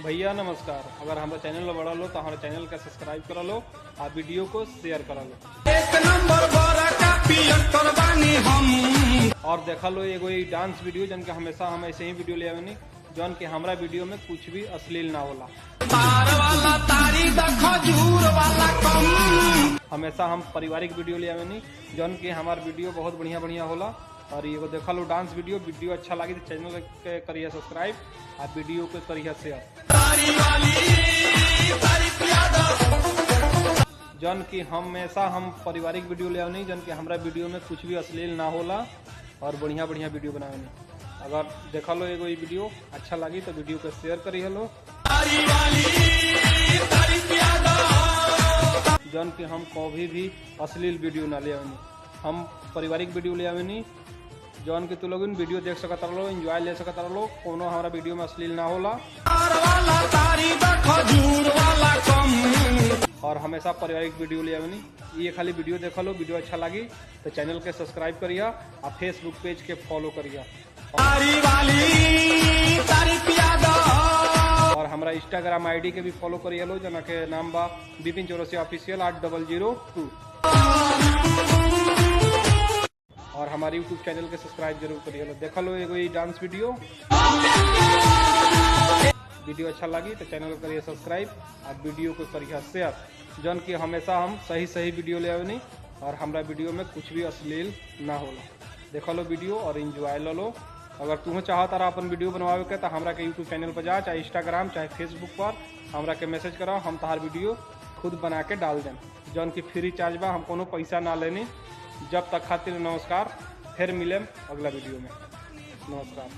भैया नमस्कार। अगर हमारा चैनल में बड़ा लो तो हमारे चैनल का सब्सक्राइब करा लो और वीडियो को शेयर करा लो। एक नंबर हम और देखा लो एगो डांस वीडियो जन के हमेशा हम ऐसे ही वीडियो ले आवेनी जौन कि हमारा वीडियो में कुछ भी अश्लील ना होला। वाला तारी खजूर वाला कम। हमेशा हम पारिवारिक वीडियो ले आवेनी जौन कि हमारा वीडियो बहुत बढ़िया बढ़िया होला। और ये देखा लो डांस वीडियो अच्छा लगी तो चैनल के करिए सब्सक्राइब और वीडियो को करिए शेयर। जौन कि हमेशा हम पारिवारिक वीडियो ले आवेनी जौन कि हमारा वीडियो में कुछ भी अश्लील ना होला और बढ़िया बढ़िया वीडियो बनावेनी। अगर देखा लो एगो वीडियो अच्छा लगी तो वीडियो को शेयर करिए लो। जौन कि हम कभी भी अश्लील वीडियो ना ले आवेनी, हम पारिवारिक वीडियो ले आवेनी जौन कि तू लोग वीडियो देख सकता रहो, एंजॉय ले सकता रहो। कोनो हमारा वीडियो में अश्लील ना होला और हमेशा पारिवारिक वीडियो ले आवेनी। ये खाली वीडियो देखा लो, वीडियो अच्छा लगी तो चैनल के सब्सक्राइब करिए और फेसबुक पेज के फॉलो करिए और हमारा इंस्टाग्राम आईडी के भी फॉलो करिए लो जना के नाम बा बिपिन चौरसिया ऑफिशियल 8002। और हमारे यूट्यूब चैनल के सब्सक्राइब जरूर करिए लो। देखा लो एगो डांस वीडियो अच्छा लगी तो चैनल को करिए सब्सक्राइब और वीडियो को करिए शेयर। जौन कि हमेशा हम सही वीडियो ले आवेनी और हमारा वीडियो में कुछ भी अश्लील ना होला। देखा लो वीडियो और एंजॉय लो लो। अगर तुम्हें चाहता रहा अपन वीडियो बनवावे के तो हमारा के यूट्यूब चैनल पर जा, चाहे इंस्टाग्राम चाहे फेसबुक पर हमारा के मैसेज कराओ, हम तहार वीडियो खुद बना के डाल दें। जौन कि फ्री चार्ज बा, हम कोनो पैसा ना लेनी। जब तक खातिर नमस्कार, फिर मिलें अगला वीडियो में। नमस्कार।